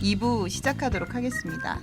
(2부) 시작하도록 하겠습니다.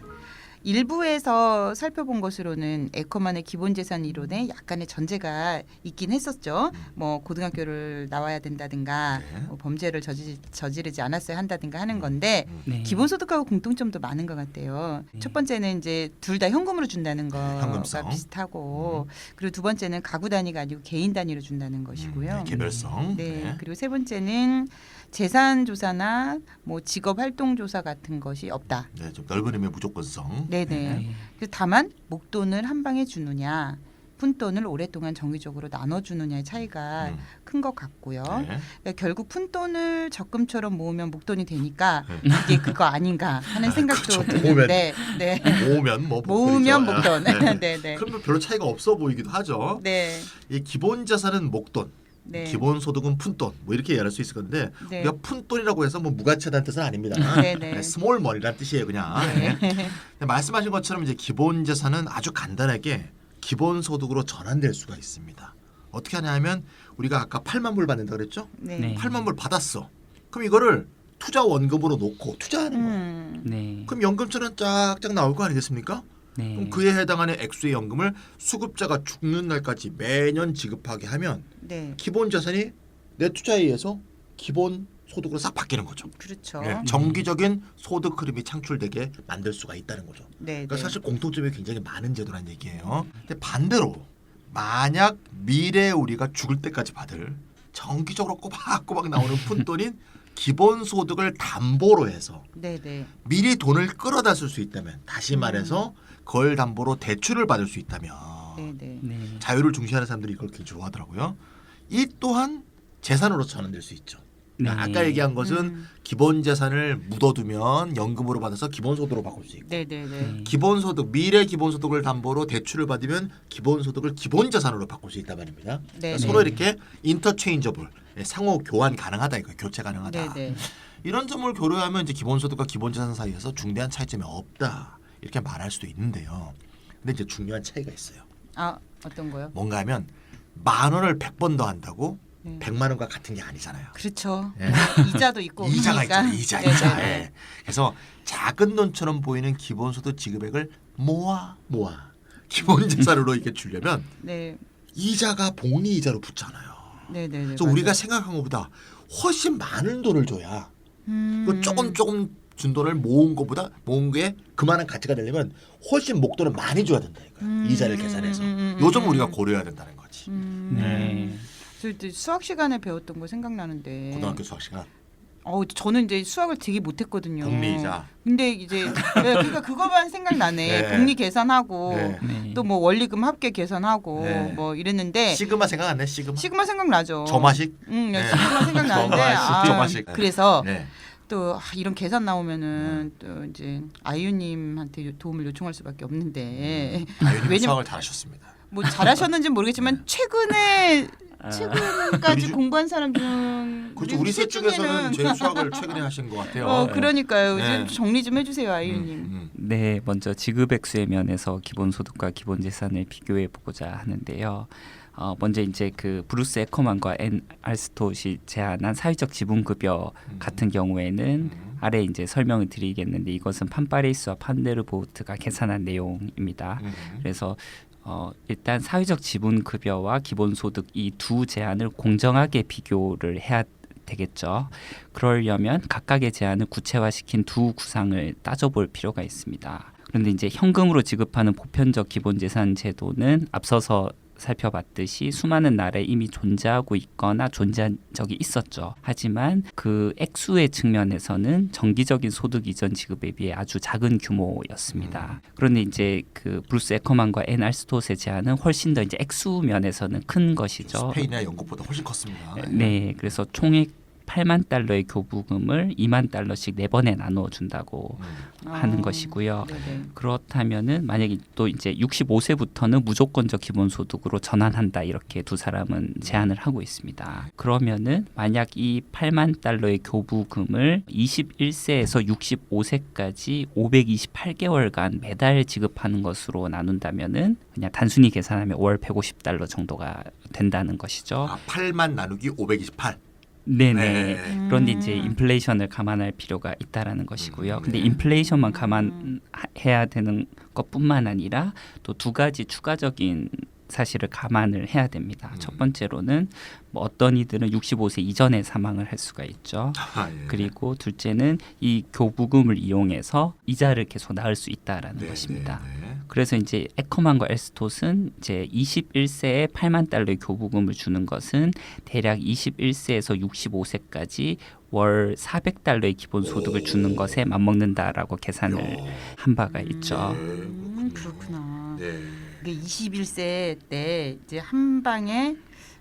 1부에서 살펴본 것으로는 에커만의 기본재산 이론에 약간의 전제가 있긴 했었죠. 뭐 고등학교를 나와야 된다든가 뭐 범죄를 저지르지 않았어야 한다든가 하는 건데 네. 기본소득하고 공통점도 많은 것 같아요. 첫 번째는 이제 둘 다 현금으로 준다는 거가 현금성. 비슷하고 그리고 두 번째는 가구 단위가 아니고 개인 단위로 준다는 것이고요. 개별성. 네. 그리고 세 번째는 재산 조사나 뭐 직업 활동 조사 같은 것이 없다. 네, 좀 넓은 의미의 무조건성. 네네. 네. 그래서 다만 목돈을 한 방에 주느냐, 푼돈을 오랫동안 정기적으로 나눠주느냐의 차이가 큰 것 같고요. 네. 그러니까 결국 푼돈을 적금처럼 모으면 목돈이 되니까 네. 이게 그거 아닌가 하는 생각도 그렇죠. 드는데, 네. 모으면 뭐 모으면 목돈이죠. 목돈. 네. 네, 네. 그러면 별로 차이가 없어 보이기도 하죠. 네. 이 기본 자산은 목돈, 네. 기본 소득은 푼돈, 뭐 이렇게 이해할 수 있을 건데 네. 우리가 푼돈이라고 해서 뭐 무가치하다는 뜻은 아닙니다. 네, 네. 스몰 머니라는 뜻이에요, 그냥. 네. 네. 말씀하신 것처럼 이제 기본 자산은 아주 간단하게 기본 소득으로 전환될 수가 있습니다. 어떻게 하냐면 우리가 아까 8만 불 받는다 그랬죠? 네. 네. 8만 불 받았어. 그럼 이거를 투자 원금으로 놓고 투자하는 거예요. 네. 그럼 연금처럼 쫙쫙 나올 거 아니겠습니까? 네. 그럼 그에 해당하는 액수의 연금을 수급자가 죽는 날까지 매년 지급하게 하면 네. 기본 자산이 내 투자에 의해서 기본 소득으로 싹 바뀌는 거죠. 그렇죠. 예, 정기적인 소득 흐름이 창출되게 만들 수가 있다는 거죠. 네. 그러니까 네. 사실 공통점이 굉장히 많은 제도라는 얘기예요. 근데 반대로 만약 미래에 우리가 죽을 때까지 받을 정기적으로 꼬박꼬박 나오는 푼돈인 기본 소득을 담보로 해서 네, 네. 미리 돈을 끌어다 쓸 수 있다면, 다시 말해서 그걸 담보로 대출을 받을 수 있다면, 네, 네. 네. 자유를 중시하는 사람들이 이걸 굉장히 좋아하더라고요. 이 또한 재산으로 전환될 수 있죠. 네. 아까 얘기한 것은 기본 재산을 묻어두면 연금으로 받아서 기본소득으로 바꿀 수 있고, 네, 네, 네. 기본소득, 미래 기본소득을 담보로 대출을 받으면 기본소득을 기본자산으로 바꿀 수 있단 말입니다. 네, 그러니까 네. 서로 이렇게 인터체인저블, 상호 교환 가능하다, 이거 교체 가능하다. 네, 네. 이런 점을 고려하면 이제 기본소득과 기본자산 사이에서 중대한 차이점이 없다, 이렇게 말할 수도 있는데요. 근데 이제 중요한 차이가 있어요. 아, 어떤 거요? 뭔가 하면 10,000원을 100번 더 한다고 네. 100만 원과 같은 게 아니잖아요. 그렇죠. 예. 이자도 있고 이자가 그러니까. 있잖아요. 이자. 네, 네, 네. 예. 그래서 작은 돈처럼 보이는 기본소득 지급액을 모아 기본 재산으로 이렇게 주려면 네, 이자가 복리 이자로 붙잖아요. 네, 네. 그래서 우리가 생각한 것보다 훨씬 많은 돈을 줘야 그 조금 준 돈을 모은 게 그만한 가치가 되려면 훨씬 목돈을 많이 줘야 된다 이거예요. 이자를 계산해서. 요점 우리가 고려해야 된다는 거지. 네. 저 이제 수학 시간에 배웠던 거 생각나는데. 고등학교 수학 시간. 저는 이제 수학을 되게 못했거든요. 복리이자. 근데 이제 그러니까 그거만 생각나네. 네. 복리 계산하고 네. 네. 또 뭐 원리금 합계 계산하고 네. 뭐 이랬는데 시그마 생각 안 나? 시그마. 생각나죠. 점화식? 응, 네. 시그마 생각나는데 점화식. 그래서 네. 또 이런 계산 나오면은 또 이제 아이유님한테 도움을 요청할 수밖에 없는데 아유님 왜냐면 수학을 잘하셨습니다. 뭐 잘하셨는지는 모르겠지만 최근까지 우리 공부한 사람 중 그렇죠. 우리 셋 중에서는 제일 수학을 최근에 하신 것 같아요. 그러니까요. 네. 좀 정리 좀 해주세요, 아이유님. 네, 먼저 지급액수의 면에서 기본소득과 기본재산을 비교해 보고자 하는데요. 먼저 이제 그 브루스 에커만과 앤 알스톳이 제안한 사회적 지분급여 같은 경우에는 아래 이제 설명을 드리겠는데 이것은 판파레이스와 판데르보트가 계산한 내용입니다. 그래서 일단 사회적 지분급여와 기본소득 이 두 제안을 공정하게 비교를 해야 되겠죠. 그러려면 각각의 제안을 구체화시킨 두 구상을 따져볼 필요가 있습니다. 그런데 이제 현금으로 지급하는 보편적 기본재산 제도는 앞서서 살펴봤듯이 수많은 나라에 이미 존재하고 있거나 존재한 적이 있었죠. 하지만 그 액수의 측면에서는 정기적인 소득 이전 지급에 비해 아주 작은 규모였습니다. 그런데 이제 그 브루스 에커만과 앤 알스톳의 제안은 훨씬 더 이제 액수 면에서는 큰 것이죠. 스페인이나 영국보다 훨씬 컸습니다. 네, 그래서 총액 8만 달러의 교부금을 2만 달러씩 4번에 나누어 준다고 하는 것이고요. 네네. 그렇다면은 만약에 또 이제 65세부터는 무조건적 기본소득으로 전환한다 이렇게 두 사람은 제안을 하고 있습니다. 그러면은 만약 이 8만 달러의 교부금을 21세에서 65세까지 528개월간 매달 지급하는 것으로 나눈다면은 그냥 단순히 계산하면 월 150달러 정도가 된다는 것이죠. 8만 나누기 528. 네네. 네. 그런데 이제 인플레이션을 감안할 필요가 있다라는 것이고요. 근데 네. 인플레이션만 감안해야 되는 것뿐만 아니라 또 두 가지 추가적인 사실을 감안을 해야 됩니다. 첫 번째로는 뭐 어떤 이들은 65세 이전에 사망을 할 수가 있죠. 예. 그리고 둘째는 이 교부금을 이용해서 이자를 계속 낳을 수 있다라는 네, 것입니다. 네, 네. 그래서 이제 에커만과 엘스톳은 이제 21세에 8만 달러의 교부금을 주는 것은 대략 21세에서 65세까지 월 400달러의 기본 소득을 주는 것에 맞먹는다라고 계산을 한 바가 있죠. 그렇구나. 네. 이게 21세 때 이제 한 방에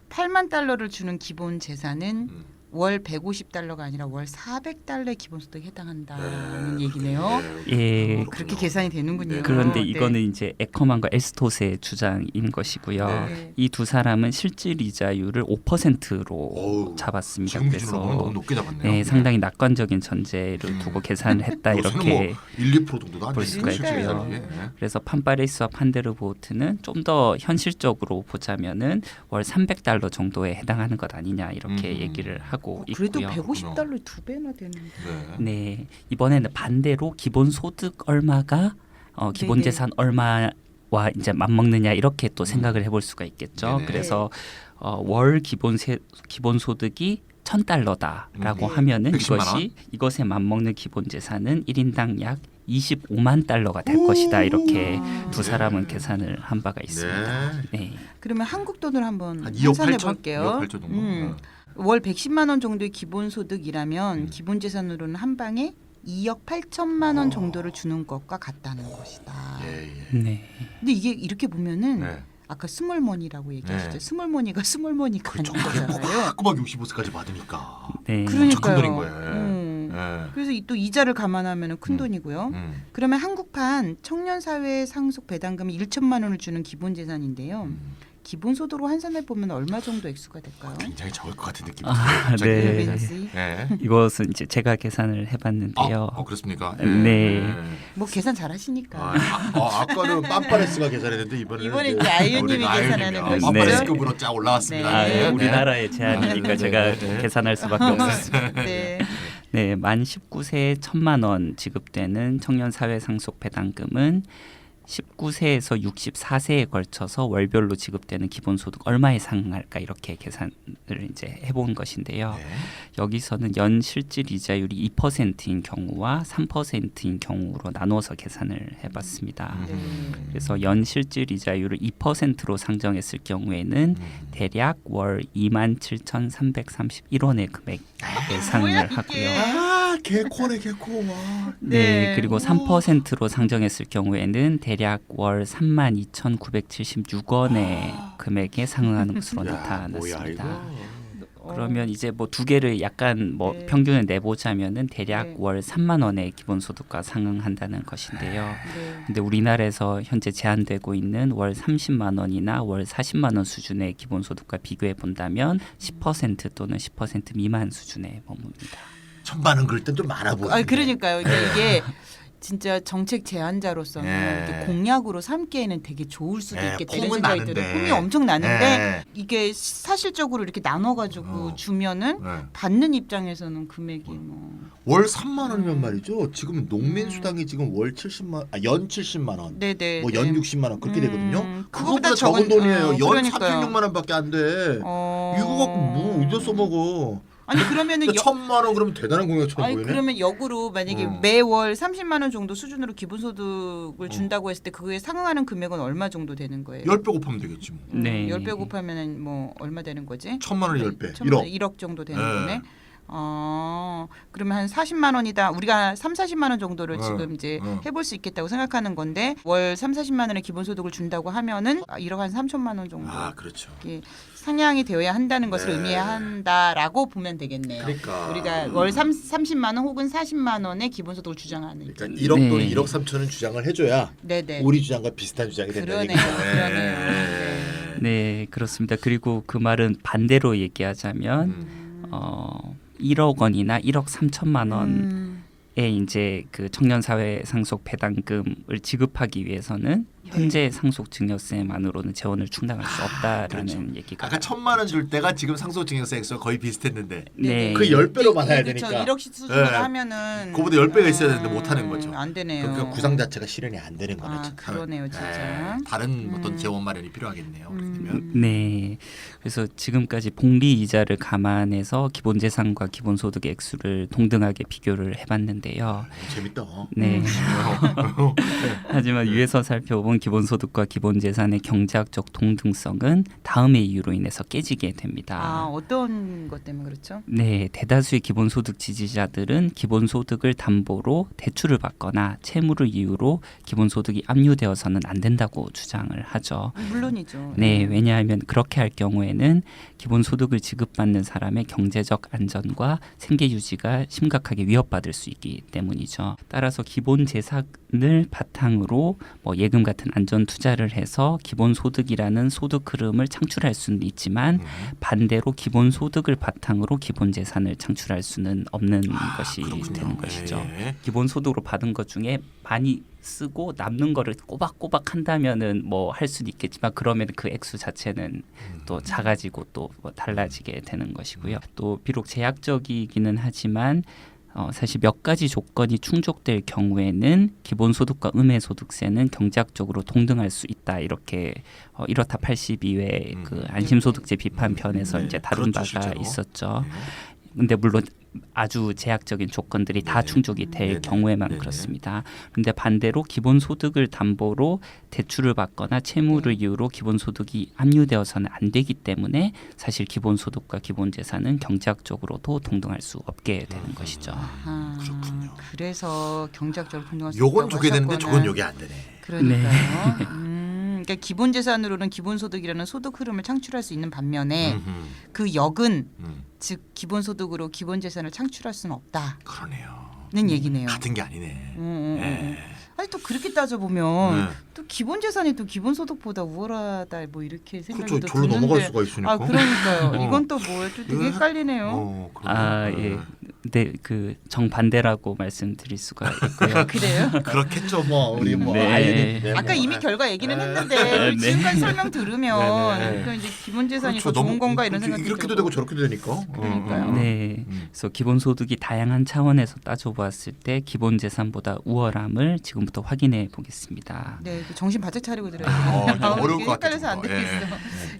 8만 달러를 주는 기본 재산은 월 150달러가 아니라 월 400달러의 기본소득에 해당한다는 얘기네요. 예. 그렇게 계산이 되는군요. 그런데 네. 이거는 이제 에커만과 엘스톳의 주장인 것이고요. 네. 이 두 사람은 실질 이자율을 5%로 어우, 잡았습니다. 지금 기준으로 보면 너무 그래서 높게 잡았네요. 네, 상당히 낙관적인 전제를 두고 계산을 했다 요새는 이렇게 뭐 1, 2% 정도도 안 볼 되는 수가 있고요. 예. 그래서 판파레이스와 판데르보트는 좀 더 현실적으로 보자면은 월 300달러 정도에 해당하는 것 아니냐 이렇게 얘기를 하고 그래도 있고요. 150달러 두 배나 되는데. 네. 네, 이번에는 반대로 기본 소득 얼마가 기본 네네. 재산 얼마와 이제 맞먹느냐 이렇게 또 생각을 해볼 수가 있겠죠. 네네. 그래서 월 기본 소득이 1,000달러다라고 네. 하면은 110만 원? 이것에 맞먹는 기본 재산은 1인당 약 25만 달러가 될 것이다 이렇게 두 사람은 계산을 한 바가 있습니다. 네. 네. 그러면 한국 돈으로 한번 한 2억 환산해 8천? 볼게요. 2억 8천 정도. 월 110만 원 정도의 기본 소득이라면 기본 재산으로는 한 방에 2억 8천만 원 정도를 주는 것과 같다는 것이다. 예, 예. 네. 근데 이게 이렇게 보면은 네. 아까 스몰머니라고 얘기하셨죠. 네. 스몰머니가 스몰머니가 그렇죠. 아닌 거잖아요. 꼬박 65세까지 받으니까. 네. 그러니까요. 큰 돈인 거예요. 예. 그래서 또 이자를 감안하면 큰 돈이고요. 그러면 한국판 청년사회 상속 배당금이 1천만 원을 주는 기본 재산인데요. 기본소득으로 환산해 보면 얼마 정도 액수가 될까요? 굉장히 적을 것 같은 느낌이 아, 들어요. 네. 왠지 네. 이것은 이제 제가 계산을 해봤는데요. 그렇습니까? 네. 뭐 계산 잘하시니까. 아까는 빰파레스가 계산했는데 이번에 이제 아이유님이 계산하는 것이죠. 빰파레스급으로 쫙 올라왔습니다. 네. 아, 예, 네. 우리나라의 제안이니까 네. 제가 네. 계산할 수밖에 없었습니다. 네. 네, 만 19세에 1,000만 원 지급되는 청년 사회 상속 배당금은 19세에서 64세에 걸쳐서 월별로 지급되는 기본소득 얼마에 상응할까 이렇게 계산을 이제 해본 것인데요. 네. 여기서는 연 실질 이자율이 2%인 경우와 3%인 경우로 나눠서 계산을 해봤습니다. 네. 그래서 연 실질 이자율을 2%로 상정했을 경우에는 대략 월 27,331원의 금액에 상응을 하고요. 아, 개코네 개코. 와. 네, 네. 그리고 3%로 상정했을 경우에는 대략 월 32,976원의 금액에 상응하는 것으로 뭐야 나타났습니다. 이거. 그러면 이제 뭐 두 개를 약간 뭐 네. 평균을 내보자면은 대략 네. 월 3만 원의 기본소득과 상응한다는 것인데요. 네. 근데 우리나라에서 현재 제한되고 있는 월 30만 원이나 월 40만 원 수준의 기본소득과 비교해 본다면 10% 또는 10% 미만 수준에 머뭅니다. 1,000만 원 그럴 땐 좀 많아 보여. 그러니까요. 이게 진짜 정책 제안자로서는 네. 이렇게 공약으로 삼기에는 되게 좋을 수도 네, 있겠다 이런 폼은 생각이 나는데. 들어요. 폼이 엄청 나는데 네. 이게 사실적으로 이렇게 나눠가지고 주면은 네. 받는 입장에서는 금액이 뭐 월 3만 원이면 말이죠. 지금 농민 수당이 지금 월 70만, 연 70만 원, 네네. 뭐 연 60만 원 그렇게 되거든요. 그거보다 그거보다 적은 돈이에요. 연 그러니까요. 306만 원밖에 안 돼. 이거 갖고 뭐 어디다 써먹어? 아니 그러면은 1,000만 원 그러면 대단한 공약처럼 아니 보이네. 그러면 역으로 만약에 매월 30만 원 정도 수준으로 기본소득을 준다고 했을 때 그거에 상응하는 금액은 얼마 정도 되는 거예요? 10배 곱하면 되겠지 뭐. 네. 10배 곱하면은 뭐 얼마 되는 거지? 1,000만 원에 10배. 1억 정도 되는 네. 거네. 그러면 한 40만 원이다. 우리가 3, 40만 원 정도를 지금 이제 어. 해볼 수 있겠다고 생각하는 건데 월 3, 40만 원의 기본소득을 준다고 하면은 1억 한 3천만 원 정도 그렇죠. 이렇게 상향이 되어야 한다는 것을 네. 의미한다라고 보면 되겠네요. 그러니까 우리가 월 30만 원 혹은 40만 원의 기본소득을 주장하는. 그러니까 1억 네. 또는 1억 3천은 주장을 해줘야 네네. 우리 주장과 비슷한 주장이 된다는 그러네요. 얘기죠. 그러네요. 네. 네, 그렇습니다. 그리고 그 말은 반대로 얘기하자면 1억 원이나 1억 3천만 원에 이제 그 청년 사회 상속 배당금을 지급하기 위해서는 현재 상속 증여세만으로는 재원을 충당할 수 없다라는 그렇죠. 얘기가. 아까 1,000만 원 줄 때가 지금 상속증여세 액수가 거의 비슷했는데 네. 그 10배로 받아야 그렇죠. 되니까 1억씩 수준으로 네. 하면은 그거보다 10배가 있어야 되는데 못 하는 거죠. 안 되네요. 그러니까 구상 자체가 실현이 안 되는 거네. 그러네요, 진짜. 다른 어떤 재원 마련이 필요하겠네요. 그러면 네. 그래서 지금까지 복리 이자를 감안해서 기본재산과 기본소득 액수를 동등하게 비교를 해봤는데요. 재밌다. 네. 하지만 위에서 살펴본 기본소득과 기본재산의 경제학적 동등성은 다음의 이유로 인해서 깨지게 됩니다. 어떤 것 때문에 그렇죠? 네, 대다수의 기본소득 지지자들은 기본소득을 담보로 대출을 받거나 채무를 이유로 기본소득이 압류되어서는 안 된다고 주장을 하죠. 물론이죠. 네, 왜냐하면 그렇게 할 경우에는 기본소득을 지급받는 사람의 경제적 안전과 생계 유지가 심각하게 위협받을 수 있기 때문이죠. 따라서 기본재산을 바탕으로 뭐 예금 같은 안전 투자를 해서 기본소득이라는 소득 흐름을 창출할 수는 있지만 반대로 기본소득을 바탕으로 기본재산을 창출할 수는 없는 것이 되는 것이죠. 예. 기본소득으로 받은 것 중에 많이 쓰고 남는 거를 꼬박꼬박 한다면은 뭐 할 수는 있겠지만 그러면 그 액수 자체는 또 작아지고 또 뭐 달라지게 되는 것이고요. 또 비록 제약적이기는 하지만 사실 몇 가지 조건이 충족될 경우에는 기본소득과 음해소득세는 경제학적으로 동등할 수 있다. 이렇게 1호타 82회 그 안심소득제 비판편에서 이제 다룬 그렇죠, 바가 실제로. 있었죠. 근데 물론 아주 제약적인 조건들이 다 충족이 될 네네. 경우에만 네네. 그렇습니다. 그런데 반대로 기본소득을 담보로 대출을 받거나 채무를 이유로 기본소득이 압류되어서는 안 되기 때문에 사실 기본소득과 기본재산은 경제학적으로도 동등할 수 없게 되는 것이죠. 그렇군요. 그래서 경제학적으로 동등할 수 요건 있다고 조게 되는데 하셨구나. 저건 요게 안 되네. 그러니까요. 그러니까 기본재산으로는 기본소득이라는 소득 흐름을 창출할 수 있는 반면에 그 역은 즉 기본소득으로 기본재산을 창출할 수는 없다는 그러네요. 얘기네요. 같은 게 아니네. 예. 아니 또 그렇게 따져 보면 네. 또 기본재산이 또 기본소득보다 우월하다 뭐 이렇게 생각이 그렇죠. 또 절로 드는데 넘어갈 수가 있으니까. 그러니까요. 이건 또 뭐예요? 또 되게 헷갈리네요. 예. 네, 그 정반대라고 말씀드릴 수가 있고요. 그래요? 그렇겠죠. 뭐 우리 뭐 네. 아이들인데 아까 뭐. 이미 결과 얘기는 했는데 네. 지금까지 설명 들으면 네. 그러니까 이제 기본재산이 그렇죠. 더 좋은 너무 건가 이런 생각이 이렇게도 들고. 되고 저렇게도 되니까. 그러니까요. 네, 그래서 기본소득이 다양한 차원에서 따져보았을 때 기본재산보다 우월함을 지금부터 확인해 보겠습니다. 네, 그 정신 바짝 차리고 들어야 이거 어려울 것 같아, 헷갈려서 안 저거. 되겠어.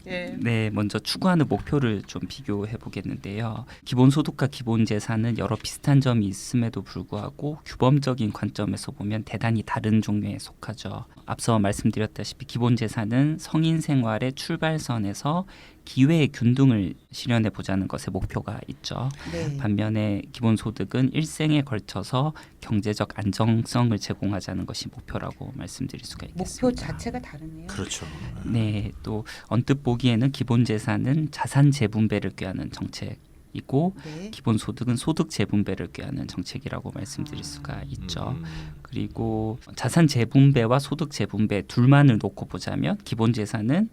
예. 네, 먼저 추구하는 목표를 좀 비교해 보겠는데요. 기본소득과 기본재산은 여러 비슷한 점이 있음에도 불구하고 규범적인 관점에서 보면 대단히 다른 종류에 속하죠. 앞서 말씀드렸다시피 기본재산은 성인 생활의 출발선에서 기회의 균등을 실현해 보자는 것에 목표가 있죠. 네. 반면에 기본소득은 일생에 걸쳐서 경제적 안정성을 제공하자는 것이 목표라고 말씀드릴 수가 있겠습니다. 목표 자체가 다르네요. 그렇죠. 네, 또 언뜻 보기에는 기본재산은 자산 재분배를 꾀하는 정책이고 네. 기본소득은 소득 재분배를 꾀하는 정책이라고 말씀드릴 수가 있죠. 그리고 자산 재분배와 소득 재분배 둘만을 놓고 보자면 기본재산은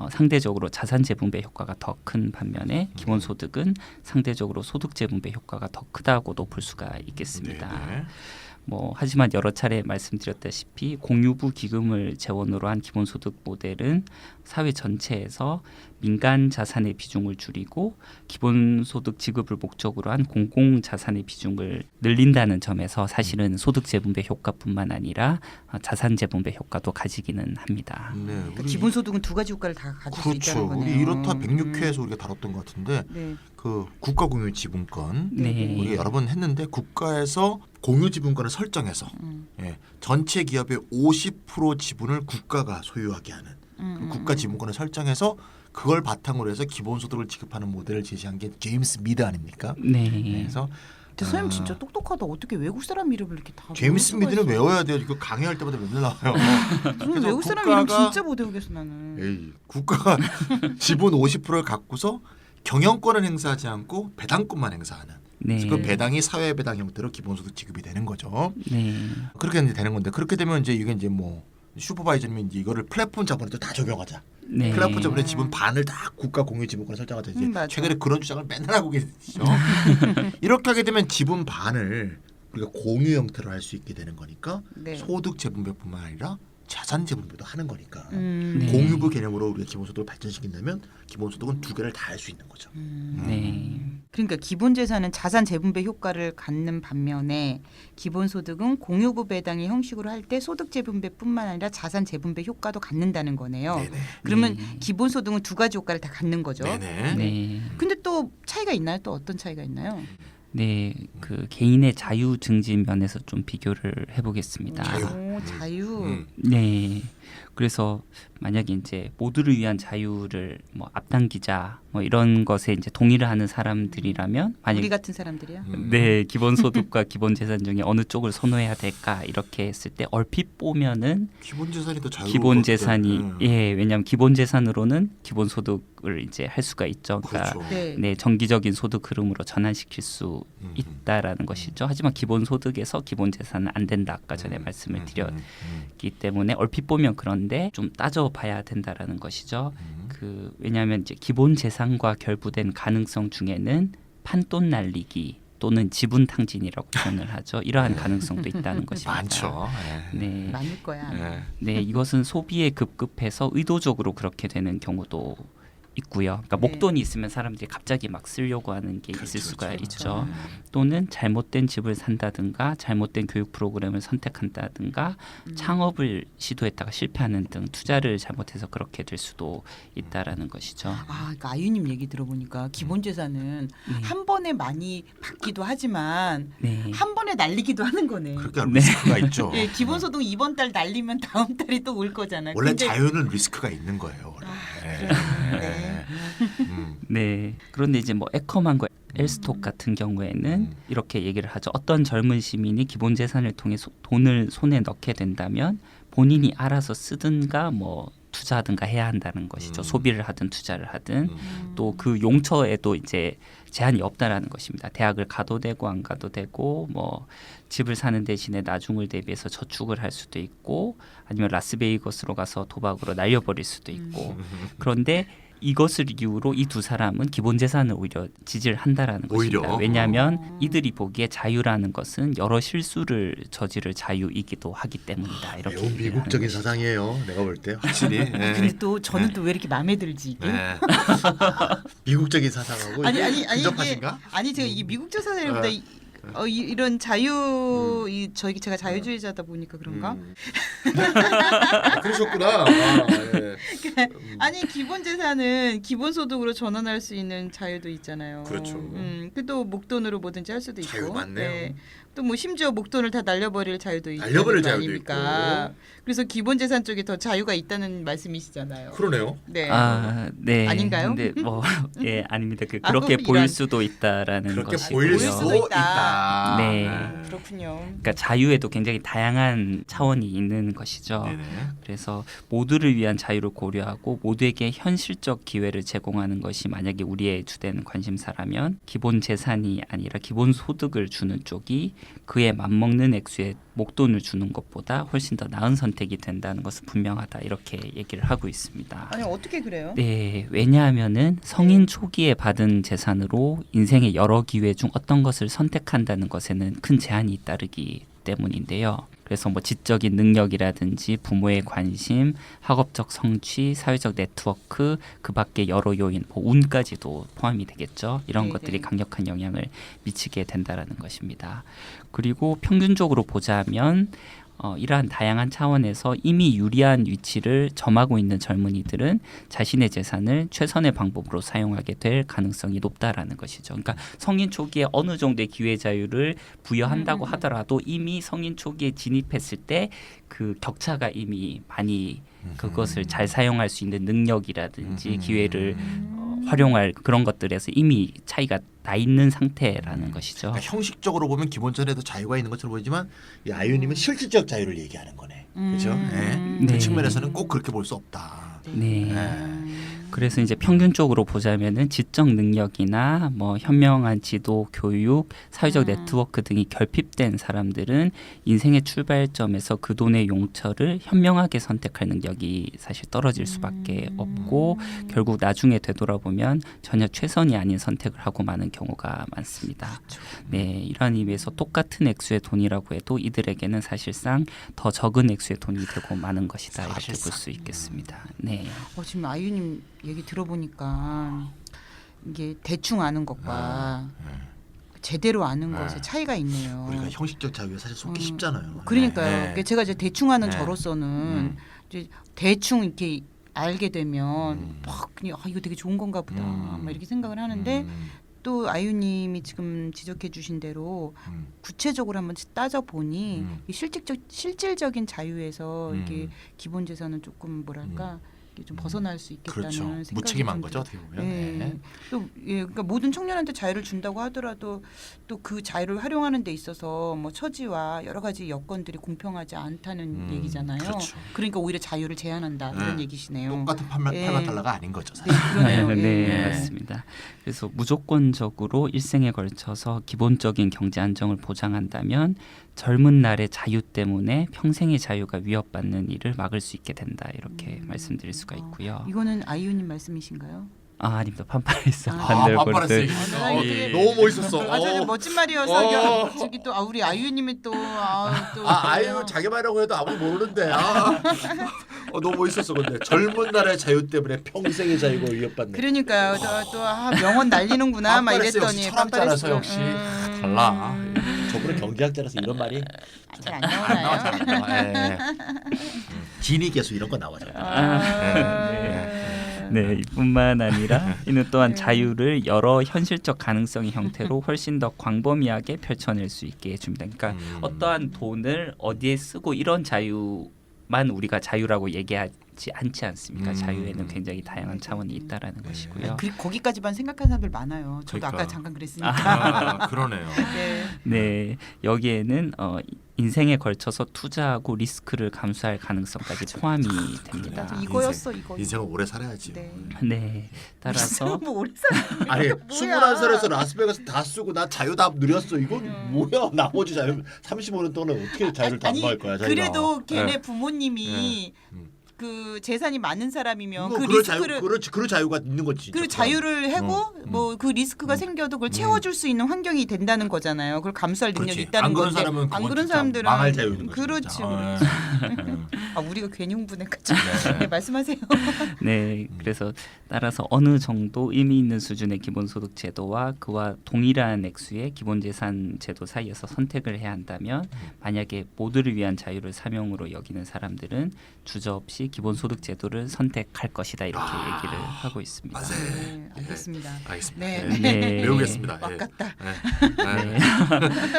상대적으로 자산 재분배 효과가 더 큰 반면에 기본소득은 상대적으로 소득 재분배 효과가 더 크다고도 볼 수가 있겠습니다. 네네. 뭐 하지만 여러 차례 말씀드렸다시피 공유부 기금을 재원으로 한 기본소득 모델은 사회 전체에서 민간 자산의 비중을 줄이고 기본소득 지급을 목적으로 한 공공 자산의 비중을 늘린다는 점에서 사실은 소득 재분배 효과뿐만 아니라 자산 재분배 효과도 가지기는 합니다. 네, 그러니까 기본소득은 두 가지 효과를 다 가질 수 그렇죠. 있다는 거네요. 우리 1호타 106회에서 우리가 다뤘던 것 같은데 네. 그 국가 공유 지분권 네. 우리가 여러 번 했는데 국가에서 공유 지분권을 설정해서 예, 전체 기업의 50% 지분을 국가가 소유하게 하는 그 국가 지분권을 설정해서 그걸 바탕으로 해서 기본소득을 지급하는 모델을 제시한 게 제임스 미드 아닙니까? 네. 그래서 선생님 진짜 똑똑하다. 어떻게 외국 사람 이름을 이렇게 다 제임스 외울 수가 미드는 있어? 외워야 돼요. 이거 강의할 때마다 맨날 나와요. 저는 외국 사람 이름 진짜 못 외우겠어 나는. 에이, 국가가 지분 50%를 갖고서 경영권은 행사하지 않고 배당권만 행사하는. 네. 그래서 그 배당이 사회 배당 형태로 기본소득 지급이 되는 거죠. 네. 그렇게 이제 되는 건데 그렇게 되면 이제 이게 이제 뭐 슈퍼바이저면 이제 이거를 플랫폼 자본에도 다 적용하자. 네. 플랫폼 자본의 지분 반을 다 국가 공유 지분권에 설정하자. 이제 맞아. 최근에 그런 주장을 맨날 하고 계시죠. 이렇게 하게 되면 지분 반을 우리가 공유 형태로 할 수 있게 되는 거니까 네. 소득 재분배뿐만 아니라 자산 재분배도 하는 거니까 네. 공유부 개념으로 우리가 기본소득을 발전시킨다면 기본소득은 두 개를 다 할 수 있는 거죠. 네. 그러니까 기본재산은 자산 재분배 효과를 갖는 반면에 기본소득은 공유부 배당의 형식으로 할 때 소득 재분배뿐만 아니라 자산 재분배 효과도 갖는다는 거네요. 네네. 그러면 네. 기본소득은 두 가지 효과를 다 갖는 거죠. 네네. 네. 근데 또 차이가 있나요? 또 어떤 차이가 있나요? 네, 그 개인의 자유 증진 면에서 좀 비교를 해보겠습니다. 자유. 오, 자유. 네, 그래서 만약에 이제 모두를 위한 자유를 뭐 앞당기자 뭐 이런 것에 이제 동의를 하는 사람들이라면 우리 만약 같은 사람들이요? 네 기본소득과 기본재산 중에 어느 쪽을 선호해야 될까 이렇게 했을 때 얼핏 보면은 기본재산이 더 자유로울 기본재산이 것 같아요. 예 왜냐하면 기본재산으로는 기본소득을 이제 할 수가 있죠. 그러니까 그렇죠. 네. 네 정기적인 소득 흐름으로 전환시킬 수 있다라는 것이죠. 하지만 기본소득에서 기본재산은 안 된다. 아까 전에 말씀을 드렸기 때문에 얼핏 보면 그런데 좀 따져봐야 된다라는 것이죠. 그 왜냐하면 이제 기본재산과 결부된 가능성 중에는 판돈 날리기 또는 지분 탕진이라고 표현을 하죠. 이러한 가능성도 있다는 것입니다. 많죠. 네. 많을 거야. 네. 네, 이것은 소비에 급급해서 의도적으로 그렇게 되는 경우도 있고요. 그러니까 네. 목돈이 있으면 사람들이 갑자기 막 쓰려고 하는 게 그렇죠, 있을 수가 그렇죠. 있죠. 또는 잘못된 집을 산다든가 잘못된 교육 프로그램을 선택한다든가 창업을 시도했다가 실패하는 등 투자를 잘못해서 그렇게 될 수도 있다라는 것이죠. 아, 그러니까 아유님 얘기 들어보니까 기본재산은 네. 한 번에 많이 받기도 하지만 네. 한 번에 날리기도 하는 거네. 그렇게 리스크가 있죠. 예, 기본소득 이번 달 날리면 다음 달이 또 올 거잖아. 원래 근데 자유는 리스크가 있는 거예요. 원래. 그러네. 네. 그런데 이제 뭐 에커만과 엘스톡 같은 경우에는 이렇게 얘기를 하죠. 어떤 젊은 시민이 기본 재산을 통해 돈을 손에 넣게 된다면 본인이 알아서 쓰든가 뭐 투자하든가 해야 한다는 것이죠. 소비를 하든 투자를 하든 또 그 용처에도 이제 제한이 없다라는 것입니다. 대학을 가도 되고 안 가도 되고 뭐 집을 사는 대신에 나중을 대비해서 저축을 할 수도 있고 아니면 라스베이거스로 가서 도박으로 날려버릴 수도 있고 그런데 이것을 이유로 이 두 사람은 기본 재산을 오히려 지지를 한다라는 오히려? 것입니다. 왜냐하면 이들이 보기에 자유라는 것은 여러 실수를 저지를 자유이기도 하기 때문이다. 이렇게 매우 얘기를 하는 미국적인 것이죠. 사상이에요. 내가 볼 때 확실히. 근데 또 저는 또 왜 이렇게 마음에 들지 이게? 네. 미국적인 사상하고 아니 이게 아니 아니 근접하신가? 이게 아니 제가 이 미국적 사상보다 이런 자유 제가 자유주의자다 보니까 그런가? 그러셨구나. 아, 예. 아니 기본 재산은 기본 소득으로 전환할 수 있는 자유도 있잖아요. 그렇죠. 또 목돈으로 뭐든지 할 수도 있고. 자유 많네요. 또 뭐 심지어 목돈을 다 날려버릴 자유도 있고. 날려버릴 자유도 아닙니까? 있고. 그래서 기본 재산 쪽이 더 자유가 있다는 말씀이시잖아요. 그러네요. 네. 아, 네. 아닌가요? 근데 뭐 예, 아닙니다. 아, 그렇게 이런. 보일 수도 있다라는 그렇게 것이고요. 보일 수도 수도 있다. 네. 그렇군요. 그러니까 자유에도 굉장히 다양한 차원이 있는 것이죠. 네네. 그래서 모두를 위한 자유를 고려하고 모두에게 현실적 기회를 제공하는 것이 만약에 우리의 주된 관심사라면 기본 재산이 아니라 기본 소득을 주는 쪽이 그에 맞먹는 액수의 목돈을 주는 것보다 훨씬 더 나은 선택이 된다는 것은 분명하다 이렇게 얘기를 하고 있습니다. 아니 어떻게 그래요? 네, 왜냐하면은 성인 초기에 받은 재산으로 인생의 여러 기회 중 어떤 것을 선택한다는 것에는 큰 제한이 따르기 때문인데요. 그래서 뭐 지적인 능력이라든지 부모의 관심, 학업적 성취, 사회적 네트워크, 그 밖에 여러 요인, 뭐 운까지도 포함이 되겠죠. 이런 네네. 것들이 강력한 영향을 미치게 된다라는 것입니다. 그리고 평균적으로 보자면 이러한 다양한 차원에서 이미 유리한 위치를 점하고 있는 젊은이들은 자신의 재산을 최선의 방법으로 사용하게 될 가능성이 높다라는 것이죠. 그러니까 성인 초기에 어느 정도의 기회 자유를 부여한다고 하더라도 이미 성인 초기에 진입했을 때 그 격차가 이미 많이 그것을 잘 사용할 수 있는 능력이라든지 기회를 활용할 그런 것들에서 이미 차이가 나 있는 상태라는 것이죠. 그러니까 형식적으로 보면 기본전에도 자유가 있는 것처럼 보이지만 이 아이유님은 실질적 자유를 얘기하는 거네. 그렇죠? 네. 그 네. 측면에서는 꼭 그렇게 볼 수 없다. 네. 그래서 이제 평균적으로 보자면은 지적 능력이나 뭐 현명한 지도, 교육, 사회적 네트워크 등이 결핍된 사람들은 인생의 출발점에서 그 돈의 용처를 현명하게 선택할 능력이 사실 떨어질 수밖에 없고 결국 나중에 되돌아보면 전혀 최선이 아닌 선택을 하고 마는 경우가 많습니다. 네, 이러한 의미에서 똑같은 액수의 돈이라고 해도 이들에게는 사실상 더 적은 액수의 돈이 되고 마는 것이다 이렇게 볼 수 있겠습니다. 네. 지금 아이유님 얘기 들어보니까 이게 대충 아는 것과 제대로 아는 것의 차이가 있네요. 우리가 형식적 자유에 사실 속기 쉽잖아요. 그러니까요. 네. 그러니까 제가 이제 대충 아는 네. 저로서는 이제 대충 이렇게 알게 되면 막 그냥 이거 되게 좋은 건가 보다 막 이렇게 생각을 하는데 또 아이유님이 지금 지적해주신 대로 구체적으로 한번 따져보니 이 실질적인 자유에서 이게 기본 재산은 조금 뭐랄까 이게 좀 벗어날 수 있겠다는 그렇죠. 생각이 무책임한 좀 거죠 들어요. 어떻게 보면. 네. 네. 또 그러니까 모든 청년한테 자유를 준다고 하더라도 또 그 자유를 활용하는 데 있어서 뭐 처지와 여러 가지 여건들이 공평하지 않다는 얘기잖아요. 그렇죠. 그러니까 오히려 자유를 제한한다 이런 네. 얘기시네요. 똑같은 예. 8달러가 아닌 거죠. 사실. 네, 그러네요. 네, 예. 맞습니다. 그래서 무조건적으로 일생에 걸쳐서 기본적인 경제 안정을 보장한다면 젊은 날의 자유 때문에 평생의 자유가 위협받는 일을 막을 수 있게 된다 이렇게 말씀드릴 수가 있고요. 이거는 아이유님 말씀이신가요? 아닙니다. 판파레스 판파레스. 예. 너무 멋있었어. 아주 멋진 말이어서 저기 또 우리 아이유님이 또 아이유 자기 말이라고 해도 아무도 모르는데. 너무 멋있었어. 근데 젊은 날의 자유 때문에 평생의 자유가 위협받네. 그러니까요. 또 명언 날리는구나 막 판파레스 이랬더니 역시 철학자라서 역시 달라. 음. 저분은 경제학자라서 이런 말이 잘 안 나오나요? 잘 나와. 진이 계속 이런 거 나와요. 네, 이뿐만 아니라 이는 또한 자유를 여러 현실적 가능성의 형태로 훨씬 더 광범위하게 펼쳐낼 수 있게 해줍니다. 그러니까 어떠한 돈을 어디에 쓰고 이런 자유만 우리가 자유라고 얘기하지 않지 않습니까? 자유에는 굉장히 다양한 차원이 있다라는 것이고요. 거기까지만 생각하는 사람들 많아요. 저도 그러니까. 아까 잠깐 그랬으니까. 그러네요. 네. 네, 여기에는 인생에 걸쳐서 투자하고 리스크를 감수할 가능성까지 포함이 됩니다. 맞아, 이거였어 이거. 인생을 오래 살아야지. 네. 네, 따라서 뭐 오래 살아. 아니 21살에서 라스베가스 다 쓰고 나 자유 다 누렸어. 이건 뭐야? 나머지 자유 35년 동안 어떻게 자유를 담보할 거야? 자기가. 그래도 걔네 네. 부모님이 그 재산이 많은 사람이면 그 그럴 리스크를 그럴 자유가 있는 거지. 그 자유를 하고 뭐 그 리스크가 생겨도 그걸 채워줄 수 있는 환경이 된다는 거잖아요. 그걸 감수할 능력이 그렇지. 있다는 안 그런 건데 사람은 안 그건 그런 진짜 사람들은 망할 자유 있는 거지, 그렇지, 진짜. 그렇지. 우리가 괜히 흥분해가지고 네, 말씀하세요. 네, 그래서 따라서 어느 정도 의미 있는 수준의 기본소득 제도와 그와 동일한 액수의 기본재산 제도 사이에서 선택을 해야 한다면 만약에 모두를 위한 자유를 사명으로 여기는 사람들은 주저없이 기본소득 제도를 선택할 것이다 이렇게 얘기를 하고 있습니다. 맞아요. 네, 알겠습니다. 알겠습니다. 네. 네. 배우겠습니다. 막 같다. 네.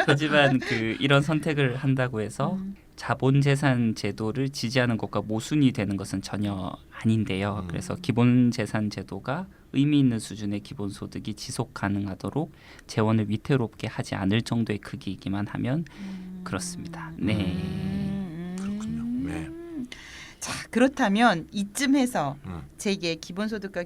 하지만 이런 선택을 한다고 해서 자본재산 제도를 지지하는 것과 모순이 되는 것은 전혀 아닌데요. 그래서 기본재산 제도가 의미 있는 수준의 기본소득이 지속 가능하도록 재원을 위태롭게 하지 않을 정도의 크기이기만 하면 그렇습니다. 네. 그렇군요. 네. 자, 그렇다면 이쯤에서 음. 제게 기본소득과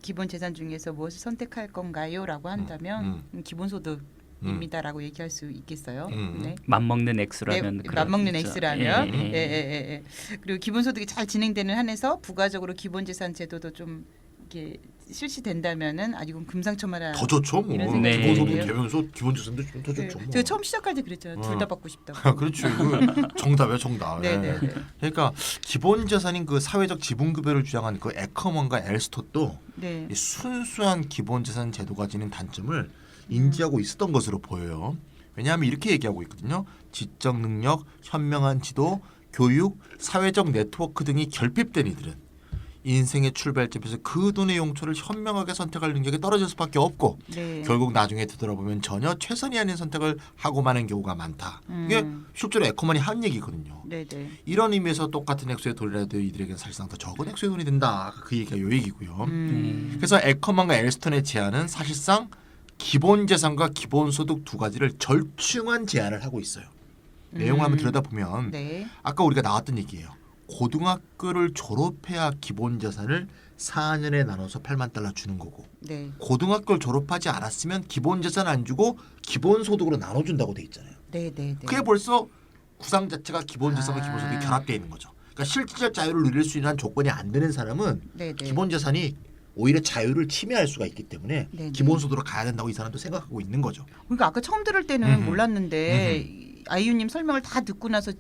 기본 재산 중에서 무엇을 선택할 건가요?라고 한다면 기본소득입니다라고 얘기할 수 있겠어요. 네. 맞먹는 액수라면 네, 맞먹는 그렇죠. X라면 예, 예. 예. 그리고 기본소득이 잘 진행되는 한에서 부가적으로 기본재산 제도도 좀 이렇게 실시된다면은 이건 금상첨화라. 더 좋죠. 뭐. 이런 생각이 기본소득 들어요. 되면서 기본주선도 좀 더 좋죠. 뭐. 제가 처음 시작할 때 그랬잖아요. 둘 다 받고 싶다고. 그렇죠. 정답이야, 정답. 네네네. 그러니까 기본 재산인 그 사회적 지분급여를 주장하는 그 에커먼과 엘스톳도 네. 이 순수한 기본 재산 제도가 지닌 단점을 인지하고 있었던 것으로 보여요. 왜냐하면 이렇게 얘기하고 있거든요. 지적 능력, 현명한 지도, 교육, 사회적 네트워크 등이 결핍된 이들은 인생의 출발점에서 그 돈의 용처를 현명하게 선택할 능력이 떨어질 수밖에 없고 네. 결국 나중에 되돌아보면 전혀 최선이 아닌 선택을 하고 마는 경우가 많다. 이게 실제로 에커먼이 한 얘기거든요. 네네. 이런 의미에서 똑같은 액수의 돈이라도 이들에게는 사실상 더 적은 액수의 돈이 된다. 그 얘기가 요 얘기고요. 그래서 에커먼과 엘스턴의 제안은 사실상 기본 재산과 기본 소득 두 가지를 절충한 제안을 하고 있어요. 내용을 한번 들여다보면 네. 아까 우리가 나왔던 얘기예요. 고등학교를 졸업해야 기본 재산을 4년에 나눠서 8만 달러 주는 거고 네. 고등학교를 졸업하지 않았으면 기본 재산 안 주고 기본 소득으로 나눠준다고 돼 있잖아요. 네네네. 그게 벌써 구상 자체가 기본 재산과 기본 소득이 결합되어 있는 거죠. 그러니까 실질적 자유를 누릴 수 있는 조건이 안 되는 사람은 네네. 기본 재산이 오히려 자유를 침해할 수가 있기 때문에 네네. 기본 소득으로 가야 된다고 이 사람도 생각하고 있는 거죠. 그러니까 아까 처음 들을 때는 몰랐는데 아이유님 설명을 다 듣고 나서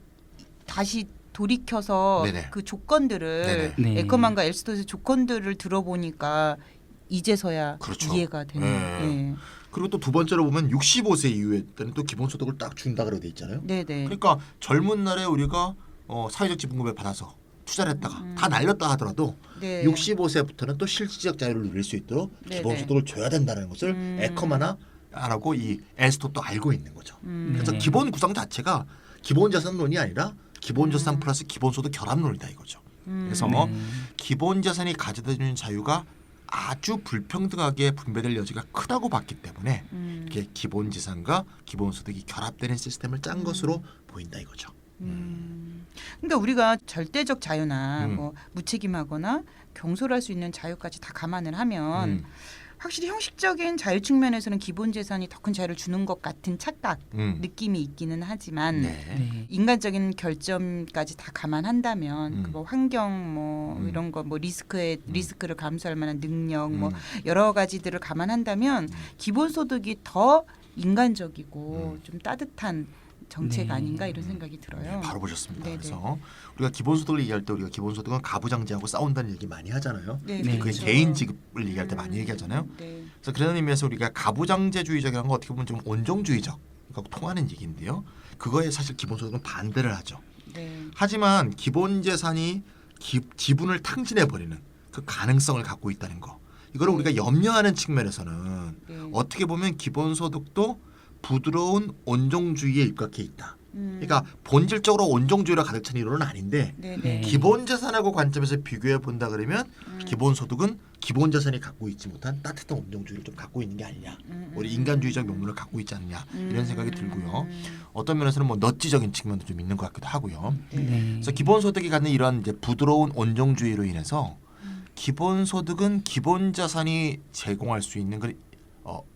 다시 돌이켜서 네네. 그 조건들을 네네. 네. 에커만과 엘스토의 조건들을 들어보니까 이제서야 그렇죠. 이해가 되는. 네. 네. 그리고 또 두 번째로 보면 65세 이후에 때는 또 기본 소득을 딱 준다 그러고 돼 있잖아요. 네네. 그러니까 젊은 날에 우리가 사회적 지분금을 받아서 투자를 했다가 다 날렸다 하더라도 네. 65세부터는 또 실질적 자유를 누릴 수 있도록 네네. 기본 소득을 줘야 된다는 것을 에커마나 하고 이 엘스토도 알고 있는 거죠. 그래서 네. 기본 구상 자체가 기본 자산론이 아니라 기본 자산 플러스 기본 소득 결합론이다 이거죠. 그래서 기본 자산이 가져다 주는 자유가 아주 불평등하게 분배될 여지가 크다고 봤기 때문에 이렇게 기본 재산과 기본 소득이 결합되는 시스템을 짠 것으로 보인다 이거죠. 그러니까 우리가 절대적 자유나 음. 뭐 무책임하거나 경솔할 수 있는 자유까지 다 감안을 하면 확실히 형식적인 자유 측면에서는 기본 재산이 더 큰 자유를 주는 것 같은 착각 느낌이 있기는 하지만 네. 네. 인간적인 결점까지 다 감안한다면 그뭐 환경 뭐 이런 거 뭐 리스크를 감수할 만한 능력 뭐 여러 가지들을 감안한다면 기본 소득이 더 인간적이고 좀 따뜻한 정책 네. 아닌가 이런 생각이 들어요. 바로 보셨습니다. 네네. 그래서 우리가 기본소득을 얘기할 때 우리가 기본소득은 가부장제하고 싸운다는 얘기 많이 하잖아요. 네, 특히 그게 그렇죠. 개인 지급을 얘기할 때 많이 얘기하잖아요. 네. 그래서 그런 의미에서 우리가 가부장제주의적이라는 건 어떻게 보면 좀 온정주의적 통하는 얘기인데요. 그거에 사실 기본소득은 반대를 하죠. 네. 하지만 기본 재산이 지분을 탕진해 버리는 그 가능성을 갖고 있다는 거. 이거를 우리가 염려하는 측면에서는 네. 어떻게 보면 기본소득도 부드러운 온정주의에 입각해 있다. 그러니까 본질적으로 온정주의로 가득 찬 이론은 아닌데 네. 네. 기본 재산하고 관점에서 비교해 본다 그러면 기본 소득은 기본 재산이 갖고 있지 못한 따뜻한 온정주의를 좀 갖고 있는 게 아니냐. 우리 인간주의적 명분을 갖고 있지 않느냐 이런 생각이 들고요. 어떤 면에서는 뭐 너찌적인 측면도 좀 있는 것 같기도 하고요. 네. 그래서 기본 소득이 갖는 이런 이제 부드러운 온정주의로 인해서 기본 소득은 기본 자산이 제공할 수 있는 그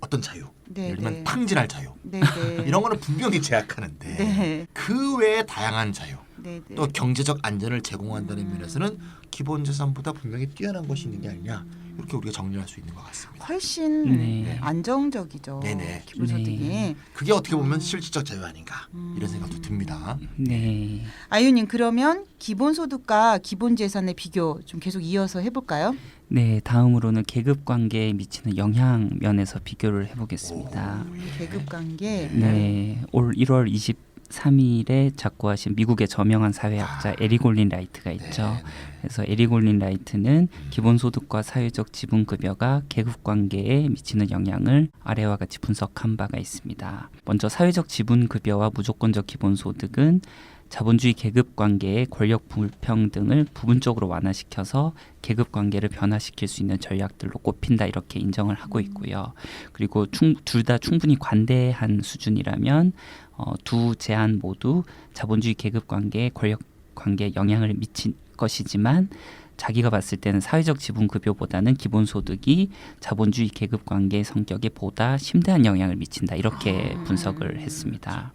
어떤 자유, 네, 예를 들면 네. 탕진할 자유 네. 네. 이런 거는 분명히 제약하는데 네. 그 외에 다양한 자유 네. 네. 또 경제적 안전을 제공한다는 면에서는 기본 재산보다 분명히 뛰어난 것이 있는 게 아니냐 이렇게 우리가 정리할 수 있는 것 같습니다. 훨씬 네. 안정적이죠. 네네. 기본소득이. 네. 그게 어떻게 보면 실질적 자유 아닌가 이런 생각도 듭니다. 네. 아유님 그러면 기본소득과 기본재산의 비교 좀 계속 이어서 해볼까요? 네, 다음으로는 계급 관계에 미치는 영향 면에서 비교를 해보겠습니다. 계급관계. 네, 올 1월 23일에 작고하신 미국의 저명한 사회학자 에릭올린 라이트가 있죠. 네, 네. 그래서 에릭올린 라이트는 기본소득과 사회적 지분급여가 계급관계에 미치는 영향을 아래와 같이 분석한 바가 있습니다. 먼저 사회적 지분급여와 무조건적 기본소득은 자본주의 계급관계의 권력 불평등을 부분적으로 완화시켜서 계급관계를 변화시킬 수 있는 전략들로 꼽힌다 이렇게 인정을 하고 있고요. 그리고 둘 다 충분히 관대한 수준이라면 두 제안 모두 자본주의 계급관계의 권력관계에 영향을 미친 것이지만 자기가 봤을 때는 사회적 지분급여보다는 기본소득이 자본주의 계급관계의 성격에 보다 심대한 영향을 미친다 이렇게 분석을 했습니다.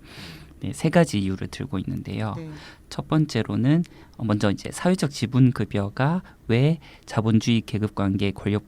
네, 세 가지 이유를 들고 있는데요. 네. 첫 번째로는 먼저 이제 사회적 지분급여가 왜 자본주의 계급관계의 권력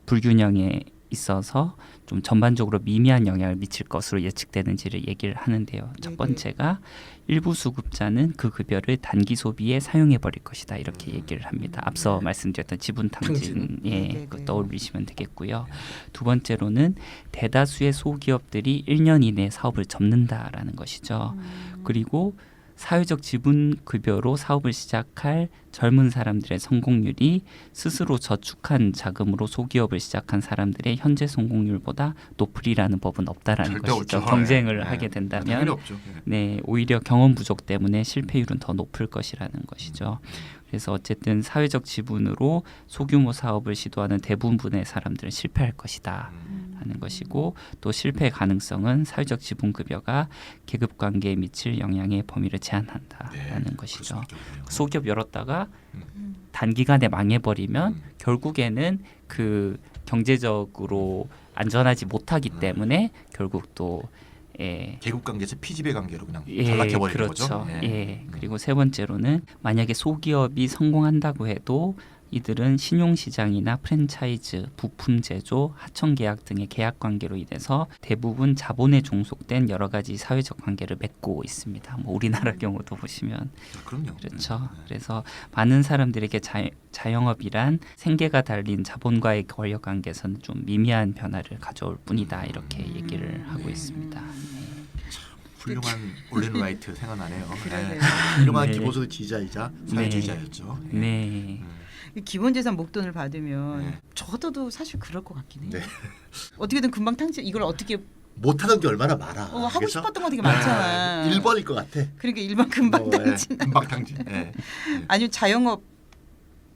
불균형에 있어서 좀 전반적으로 미미한 영향을 미칠 것으로 예측되는지를 얘기를 하는데요. 첫 번째가 일부 수급자는 그 급여를 단기 소비에 사용해 버릴 것이다 이렇게 얘기를 합니다. 앞서 말씀드렸던 지분 탕진에 떠올리시면 되겠고요. 두 번째로는 대다수의 소기업들이 1년 이내에 사업을 접는다라는 것이죠. 그리고 사회적 지분 급여로 사업을 시작할 젊은 사람들의 성공률이 스스로 저축한 자금으로 소기업을 시작한 사람들의 현재 성공률보다 높으리라는 법은 없다라는 절대 것이죠. 없죠. 경쟁을 네. 하게 당연히 된다면 없죠. 네, 오히려 경험 부족 때문에 실패율은 더 높을 것이라는 것이죠. 그래서 어쨌든 사회적 지분으로 소규모 사업을 시도하는 대부분의 사람들은 실패할 것이다. 하는 것이고 또 실패 가능성은 사회적 지분급여가 계급 관계에 미칠 영향의 범위를 제한한다라는 것이죠. 소기업 열었다가 단기간에 망해버리면 결국에는 그 경제적으로 안전하지 못하기 때문에 결국 또 계급 관계에서 피지배 관계로 그냥 예, 전락해버리는 그렇죠. 거죠. 예. 그리고 세 번째로는 만약에 소기업이 성공한다고 해도 이들은 신용시장이나 프랜차이즈, 부품 제조, 하청 계약 등의 계약 관계로 인해서 대부분 자본에 종속된 여러 가지 사회적 관계를 맺고 있습니다. 뭐 우리나라 경우도 보시면 그럼요. 그렇죠. 그래서 많은 사람들에게 자영업이란 생계가 달린 자본과의 권력 관계에서는 좀 미미한 변화를 가져올 뿐이다. 이렇게 얘기를 하고 있습니다. 훌륭한 올린 라이트 생각나네요. 그러네요. 훌륭한 네. 기본소득 지지자이자 사회주의자였죠. 네. 기본재산 목돈을 받으면 네. 저도 사실 그럴 것 같긴 해요. 네. 어떻게든 금방 이걸 어떻게 못하던 게 얼마나 많아. 하고 그래서? 싶었던 거 되게 많잖아. 1번일 것 같아. 그러니까 일반 금방 당진. 금방 당진. 예. 아니면 자영업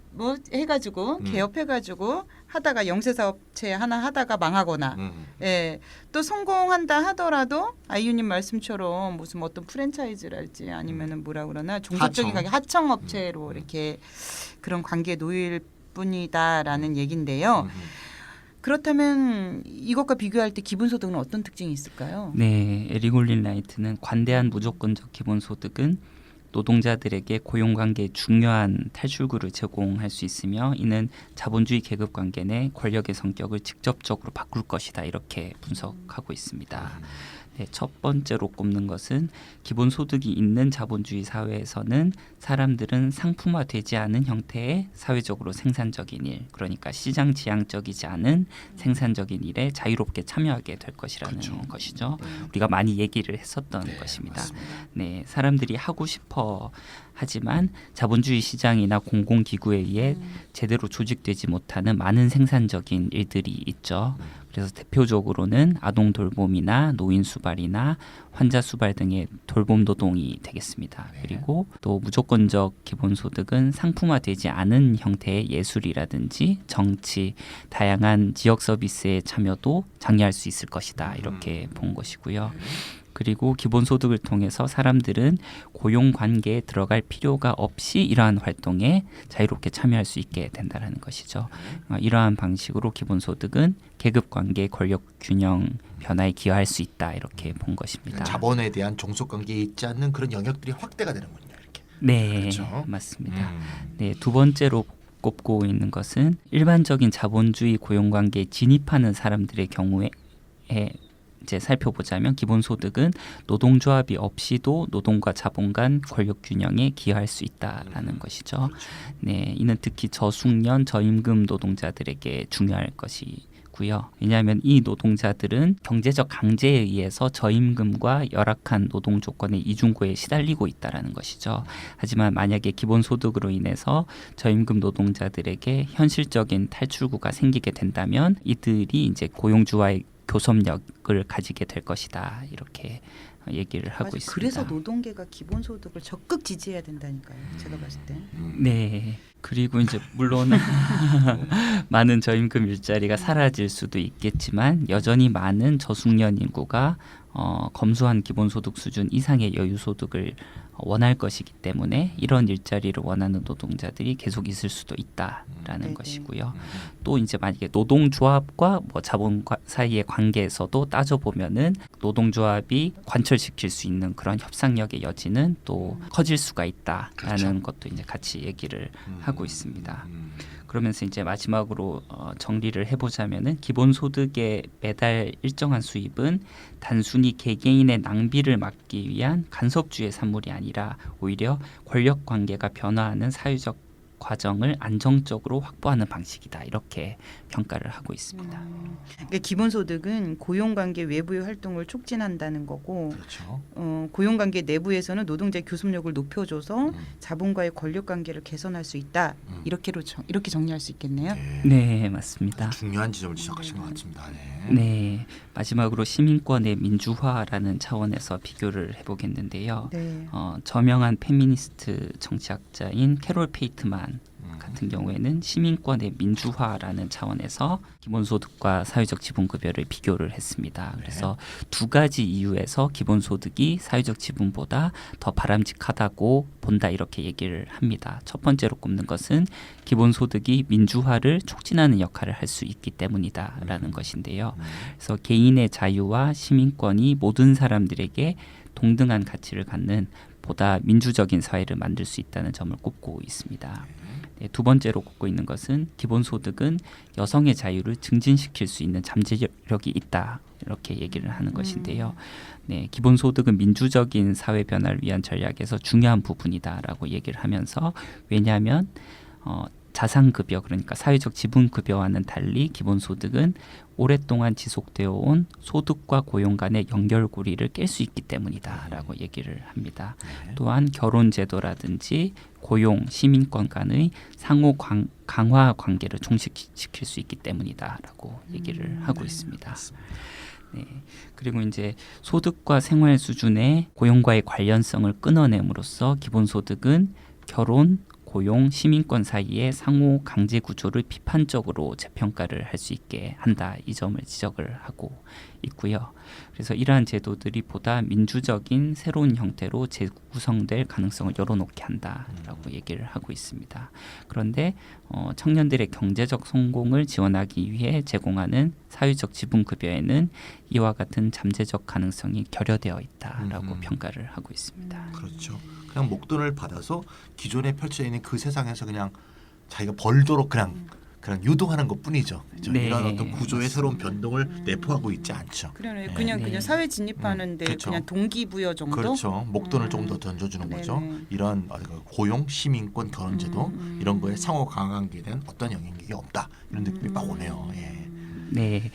뭐 해가지고 음. 개업해가지고 하다가 영세사업체 하나 하다가 망하거나 예, 또 성공한다 하더라도 아이유님 말씀처럼 무슨 어떤 프랜차이즈랄지 아니면은 뭐라 그러나 종속적인 하청. 관계 하청업체로 이렇게 그런 관계에 놓일 뿐이다라는 얘긴데요. 그렇다면 이것과 비교할 때 기본소득은 어떤 특징이 있을까요? 네, 에릭 올린 라이트는 관대한 무조건적 기본소득은 노동자들에게 고용관계의 중요한 탈출구를 제공할 수 있으며 이는 자본주의 계급관계 내 권력의 성격을 직접적으로 바꿀 것이다 이렇게 분석하고 있습니다. 네, 첫 번째로 꼽는 것은 기본소득이 있는 자본주의 사회에서는 사람들은 상품화되지 않은 형태의 사회적으로 생산적인 일, 그러니까 시장 지향적이지 않은 생산적인 일에 자유롭게 참여하게 될 것이라는 것이죠. 우리가 많이 얘기를 했었던 것입니다. 맞습니다. 네, 사람들이 하고 싶어 하지만 자본주의 시장이나 공공기구에 의해 제대로 조직되지 못하는 많은 생산적인 일들이 있죠. 그래서 대표적으로는 아동 돌봄이나 노인 수발이나 환자 수발 등의 돌봄 노동이 되겠습니다. 그리고 또 무조건적 기본소득은 상품화되지 않은 형태의 예술이라든지 정치, 다양한 지역 서비스의 참여도 장려할 수 있을 것이다. 이렇게 본 것이고요. 그리고 기본소득을 통해서 사람들은 고용관계에 들어갈 필요가 없이 이러한 활동에 자유롭게 참여할 수 있게 된다는 것이죠. 이러한 방식으로 기본소득은 계급관계 권력 균형 변화에 기여할 수 있다 이렇게 본 것입니다. 자본에 대한 종속관계에 있지 않는 그런 영역들이 확대가 되는군요. 이렇게. 네, 그렇죠. 맞습니다. 네, 두 번째로 꼽고 있는 것은 일반적인 자본주의 고용관계에 진입하는 사람들의 경우에 이제 살펴보자면 기본소득은 노동조합이 없이도 노동과 자본 간 권력 균형에 기여할 수 있다라는 것이죠. 네, 이는 특히 저숙련, 저임금 노동자들에게 중요할 것이고요. 왜냐하면 이 노동자들은 경제적 강제에 의해서 저임금과 열악한 노동 조건의 이중고에 시달리고 있다라는 것이죠. 하지만 만약에 기본소득으로 인해서 저임금 노동자들에게 현실적인 탈출구가 생기게 된다면 이들이 이제 고용주와의 교섭력을 가지게 될 것이다 이렇게 얘기를 하고 맞아, 있습니다. 그래서 노동계가 기본소득을 적극 지지해야 된다니까요. 제가 봤을 때. 네. 그리고 이제 물론 많은 저임금 일자리가 사라질 수도 있겠지만 여전히 많은 저숙련 인구가 검소한 기본소득 수준 이상의 여유소득을 원할 것이기 때문에 이런 일자리를 원하는 노동자들이 계속 있을 수도 있다라는 네네. 것이고요. 또 이제 만약에 노동조합과 뭐 자본 사이의 관계에서도 따져보면은 노동조합이 관철시킬 수 있는 그런 협상력의 여지는 또 커질 수가 있다라는 그렇죠. 것도 이제 같이 얘기를 하고 있습니다. 그러면서 이제 마지막으로 정리를 해보자면은 기본소득의 매달 일정한 수입은 단순히 개개인의 낭비를 막기 위한 간섭주의 산물이 아니라 오히려 권력 관계가 변화하는 사회적 과정을 안정적으로 확보하는 방식이다 이렇게 평가를 하고 있습니다. 그러니까 기본소득은 고용관계 외부의 활동을 촉진한다는 거고 그렇죠. 고용관계 내부에서는 노동자의 교섭력을 높여줘서 자본과의 권력관계를 개선할 수 있다. 이렇게 정리할 수 있겠네요. 네. 네, 맞습니다. 중요한 지점을 지적하신 것 같습니다. 네. 네, 마지막으로 시민권의 민주화라는 차원에서 비교를 해보겠는데요. 네. 저명한 페미니스트 정치학자인 캐롤 페이트만 같은 경우에는 시민권의 민주화라는 차원에서 기본소득과 사회적 지분급여를 비교를 했습니다. 그래서 두 가지 이유에서 기본소득이 사회적 지분보다 더 바람직하다고 본다 이렇게 얘기를 합니다. 첫 번째로 꼽는 것은 기본소득이 민주화를 촉진하는 역할을 할 수 있기 때문이다라는 것인데요. 그래서 개인의 자유와 시민권이 모든 사람들에게 동등한 가치를 갖는 보다 민주적인 사회를 만들 수 있다는 점을 꼽고 있습니다. 네, 두 번째로 꼽고 있는 것은 기본소득은 여성의 자유를 증진시킬 수 있는 잠재력이 있다 이렇게 얘기를 하는 것인데요. 네, 기본소득은 민주적인 사회 변화를 위한 전략에서 중요한 부분이다라고 얘기를 하면서 왜냐하면 자산급여 그러니까 사회적 지분급여와는 달리 기본소득은 오랫동안 지속되어 온 소득과 고용 간의 연결고리를 깰 수 있기 때문이다라고 얘기를 합니다. 또한 결혼제도라든지 고용, 시민권 간의 상호 강화 관계를 종식시킬 수 있기 때문이다라고 얘기를 하고 있습니다. 네. 그리고 이제 소득과 생활 수준의 고용과의 관련성을 끊어냄으로써 기본소득은 결혼, 고용, 시민권 사이의 상호 강제 구조를 비판적으로 재평가를 할 수 있게 한다. 이 점을 지적을 하고 있고요. 그래서 이러한 제도들이 보다 민주적인 새로운 형태로 재구성될 가능성을 열어놓게 한다라고 얘기를 하고 있습니다. 그런데 청년들의 경제적 성공을 지원하기 위해 제공하는 사회적 지분급여에는 이와 같은 잠재적 가능성이 결여되어 있다라고 평가를 하고 있습니다. 그렇죠. 그냥 목돈을 받아서 기존에 펼쳐 있는 그 세상에서 그냥 자기가 벌도록 그냥 유도하는 것뿐이죠. 그렇죠? 네. 이런 어떤 구조의 새로운 변동을 내포하고 있지 않죠. 그러네. 네. 그냥 사회 진입하는데 그렇죠. 그냥 동기부여 정도. 그렇죠. 목돈을 좀 더 던져주는 거죠. 네네. 이런 고용, 시민권, 결혼제도 이런 거에 상호 강관계에 대한 어떤 영향력이 없다. 이런 느낌이 막 오네요. 예. 네.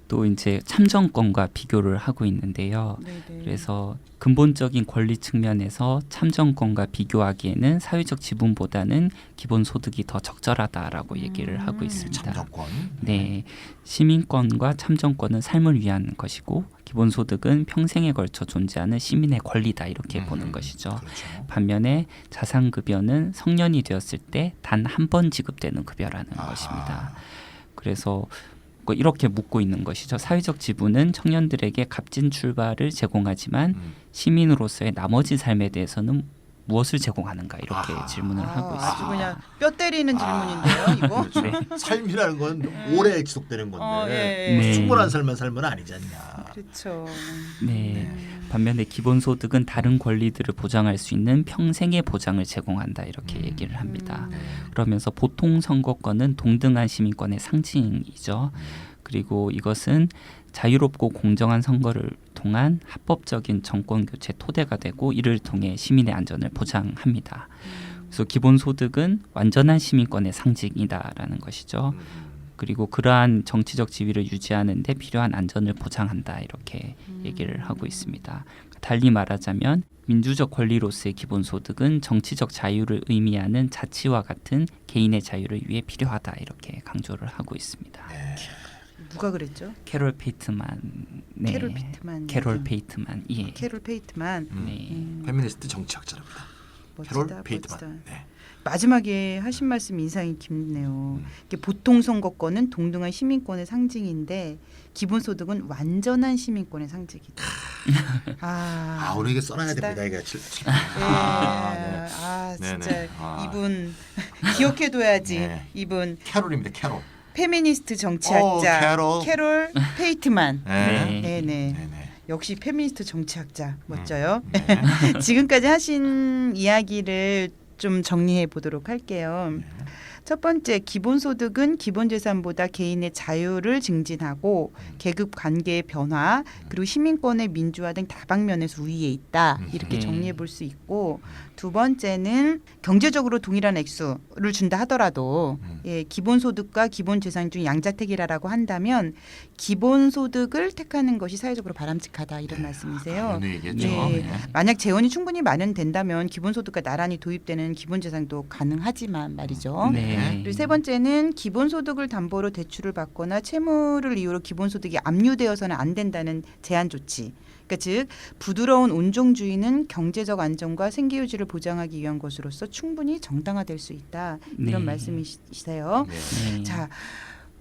또 이제 참정권과 비교를 하고 있는데요. 네네. 그래서 근본적인 권리 측면에서 참정권과 비교하기에는 사회적 지분보다는 기본소득이 더 적절하다라고 얘기를 하고 있습니다. 참정권. 네, 시민권과 참정권은 삶을 위한 것이고 기본소득은 평생에 걸쳐 존재하는 시민의 권리다 이렇게 보는 것이죠. 그렇죠. 반면에 자산급여는 성년이 되었을 때 단 한 번 지급되는 급여라는 것입니다. 그래서 이렇게 묻고 있는 것이죠. 사회적 지분은 청년들에게 값진 출발을 제공하지만 시민으로서의 나머지 삶에 대해서는 무엇을 제공하는가 이렇게 질문을 하고 있습니다. 아주 그냥 뼈 때리는 질문인데요, 이거. 그렇죠. 네. 삶이라는 건 오래 지속되는 건데 예. 네. 충분한 삶은 아니지 않냐. 그렇죠. 네. 반면에 기본소득은 다른 권리들을 보장할 수 있는 평생의 보장을 제공한다 이렇게 얘기를 합니다. 그러면서 보통 선거권은 동등한 시민권의 상징이죠. 그리고 이것은 자유롭고 공정한 선거를 통한 합법적인 정권 교체 토대가 되고 이를 통해 시민의 안전을 보장합니다. 그래서 기본소득은 완전한 시민권의 상징이다라는 것이죠. 그리고 그러한 정치적 지위를 유지하는 데 필요한 안전을 보장한다 이렇게 얘기를 하고 있습니다. 달리 말하자면 민주적 권리로서의 기본소득은 정치적 자유를 의미하는 자치와 같은 개인의 자유를 위해 필요하다 이렇게 강조를 하고 있습니다. 누가 그랬죠? 캐롤 페이트만. 네. 캐롤 피트만. 캐롤 페이트만. 예. 캐롤 페이트만. 네. 페미니스트 정치학자랍니다. 멋지다, 캐롤 페이트만. 멋지다. 네. 마지막에 하신 말씀 인상이 깊네요. 이게 보통 선거권은 동등한 시민권의 상징인데 기본소득은 완전한 시민권의 상징이다. 오늘 이게 써놔야 멋지다. 됩니다. 이게 진짜 네네. 이분 기억해둬야지. 네. 이분 캐롤입니다. 캐롤. 페미니스트 정치학자 캐롤. 페이트만. 네. 네네. 네네. 역시 페미니스트 정치학자 멋져요. 네. 지금까지 하신 이야기를 좀 정리해 보도록 할게요. 첫 번째, 기본소득은 기본재산보다 개인의 자유를 증진하고 계급 관계의 변화 그리고 시민권의 민주화 등 다방면에서 우위에 있다. 이렇게 정리해 볼 수 있고 두 번째는 경제적으로 동일한 액수를 준다 하더라도 예, 기본소득과 기본재산 중 양자택일하라고 한다면 기본소득을 택하는 것이 사회적으로 바람직하다 이런 말씀이세요. 당연히 얘기했죠. 네. 네. 만약 재원이 충분히 마련된다면 기본소득과 나란히 도입되는 기본재산도 가능하지만 말이죠. 네. 그리고 세 번째는 기본소득을 담보로 대출을 받거나 채무를 이유로 기본소득이 압류되어서는 안 된다는 제한 조치. 그러니까 즉 부드러운 온종주의는 경제적 안정과 생계유지를 보장하기 위한 것으로서 충분히 정당화될 수 있다. 이런 네. 말씀이시세요. 네. 네. 자,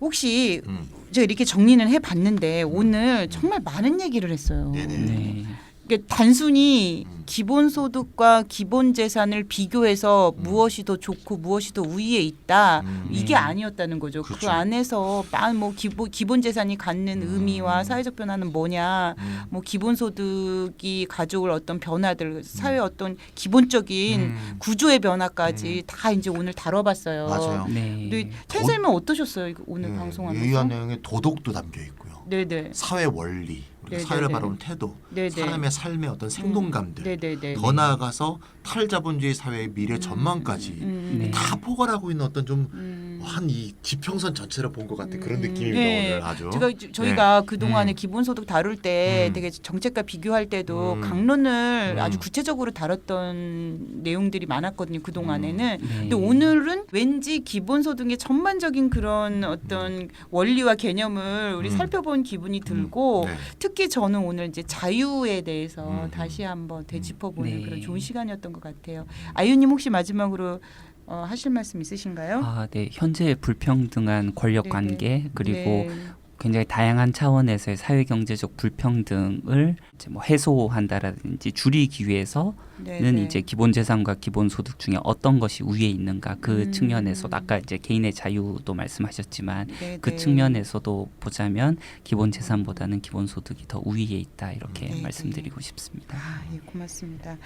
혹시 음. 제가 이렇게 정리는 해봤는데 오늘 정말 많은 얘기를 했어요. 네네. 네. 그러니까 단순히 기본소득과 기본재산을 비교해서 무엇이 더 좋고 무엇이 더 우위에 있다 이게 아니었다는 거죠. 그 그렇죠. 안에서 뭐 기본재산이 갖는 의미와 사회적 변화는 뭐냐, 뭐 기본소득이 가져올 어떤 변화들, 사회 어떤 기본적인 구조의 변화까지 다 이제 오늘 다뤄봤어요. 맞아요. 네. 근데 선생님은 어떠셨어요? 이거 오늘 방송하면서? 유의한 내용에 도덕도 담겨 있고요. 네네. 사회 원리, 우리가 네네네. 사회를 바라보는 태도, 네네. 사람의 삶의 어떤 생동감들, 네네네. 더 나아가서 탈자본주의 사회의 미래 전망까지 네. 다 포괄하고 있는 어떤 좀 한 이 지평선 전체를 본 것 같은 그런 느낌입니다. 네. 오늘 아주. 저희가 그 동안에 기본소득 다룰 때 되게 정책과 비교할 때도 강론을 아주 구체적으로 다뤘던 내용들이 많았거든요. 그 동안에는. 네. 근데 오늘은 왠지 기본소득의 전반적인 그런 어떤 원리와 개념을 우리 살펴본 기분이 들고 네. 특히 저는 오늘 이제 자유에 대해서 다시 한번 되짚어보는 네. 그런 좋은 시간이었던 것 같아요. 아유님 혹시 마지막으로 하실 말씀 있으신가요? 아, 네. 현재 불평등한 권력 네네. 관계 그리고 네. 굉장히 다양한 차원에서의 사회 경제적 불평등을 이제 뭐 해소한다라든지 줄이기 위해서는 네네. 이제 기본 재산과 기본 소득 중에 어떤 것이 우위에 있는가 그 측면에서 아까 이제 개인의 자유도 말씀하셨지만 네네. 그 측면에서도 보자면 기본 재산보다는 기본 소득이 더 우위에 있다 이렇게 네네. 말씀드리고 싶습니다. 아, 예, 고맙습니다.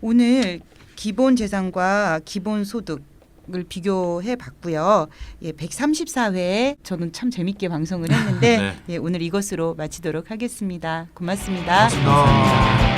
오늘 기본 재산과 기본 소득을 비교해 봤고요. 예, 134회 저는 참 재밌게 방송을 했는데 네. 예, 오늘 이것으로 마치도록 하겠습니다. 고맙습니다. 고맙습니다.